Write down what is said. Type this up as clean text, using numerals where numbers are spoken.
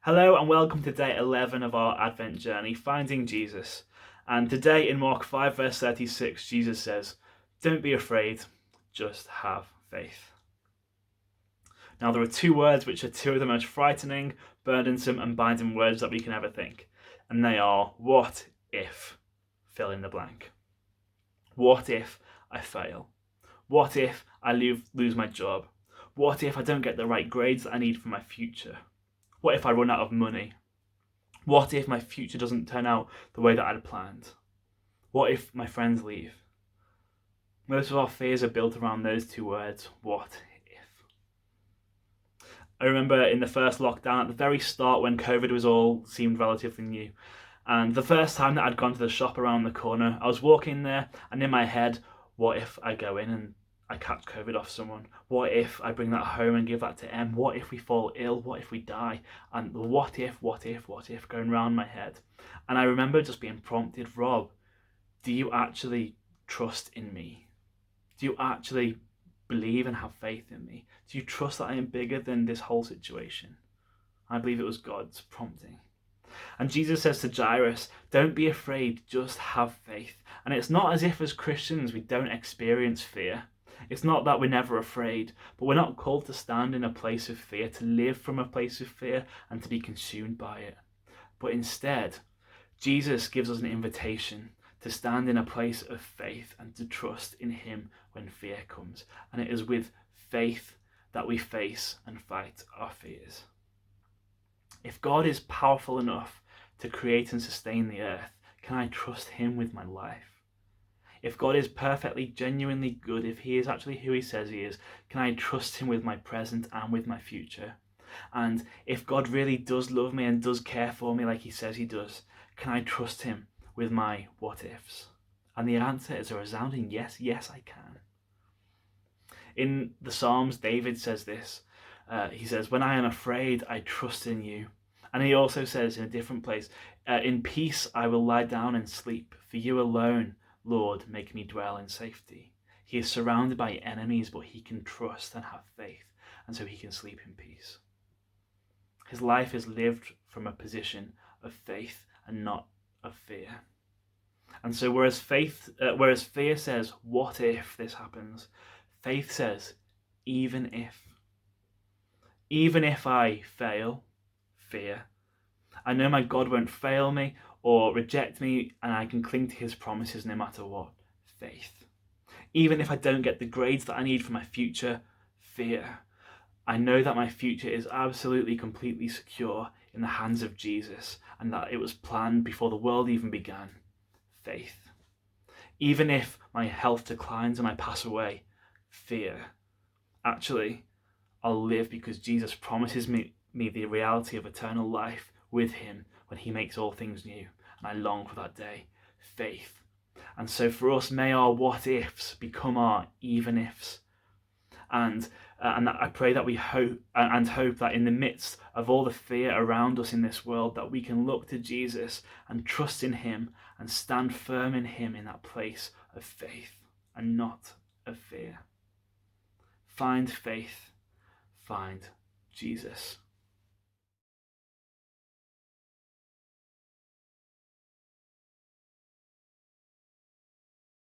Hello and welcome to day 11 of our Advent journey, Finding Jesus. And today in Mark 5 verse 36, Jesus says, "Don't be afraid, just have faith." Now there are two words which are two of the most frightening, burdensome and binding words that we can ever think. And they are, what if, fill in the blank. What if I fail? What if I lose my job? What if I don't get the right grades that I need for my future? What if I run out of money? What if my future doesn't turn out the way that I'd planned? What if my friends leave? Most of our fears are built around those two words, what if. I remember in the first lockdown, at the very start when COVID was all seemed relatively new, and the first time that I'd gone to the shop around the corner, I was walking there and in my head, what if I go in and I catch COVID off someone? What if I bring that home and give that to Em? What if we fall ill? What if we die? And the what if going round my head. And I remember just being prompted, Rob, do you actually trust in me? Do you actually believe and have faith in me? Do you trust that I am bigger than this whole situation? I believe it was God's prompting. And Jesus says to Jairus, don't be afraid, just have faith. And it's not as if as Christians we don't experience fear. It's not that we're never afraid, but we're not called to stand in a place of fear, to live from a place of fear and to be consumed by it. But instead, Jesus gives us an invitation to stand in a place of faith and to trust in him when fear comes. And it is with faith that we face and fight our fears. If God is powerful enough to create and sustain the earth, can I trust him with my life? If God is perfectly, genuinely good, if he is actually who he says he is, can I trust him with my present and with my future? And if God really does love me and does care for me like he says he does, can I trust him with my what ifs? And the answer is a resounding yes, yes I can. In the Psalms, David says this. He says, when I am afraid, I trust in you. And he also says in a different place, in peace I will lie down and sleep, for you alone, Lord, make me dwell in safety. He is surrounded by enemies, but he can trust and have faith, and so he can sleep in peace. His life is lived from a position of faith and not of fear. And so whereas fear says, what if this happens? Faith says, even if. Even if I fail, fear, I know my God won't fail me or reject me, and I can cling to his promises no matter what. Faith. Even if I don't get the grades that I need for my future, fear. I know that my future is absolutely, completely secure in the hands of Jesus, and that it was planned before the world even began. Faith. Even if my health declines and I pass away, fear. Actually, I'll live because Jesus promises me the reality of eternal life with him when he makes all things new, and I long for that day. Faith. And so for us, may our what ifs become our even ifs. And I pray that we hope that in the midst of all the fear around us in this world, that we can look to Jesus and trust in him and stand firm in him in that place of faith and not of fear. Find faith, find Jesus.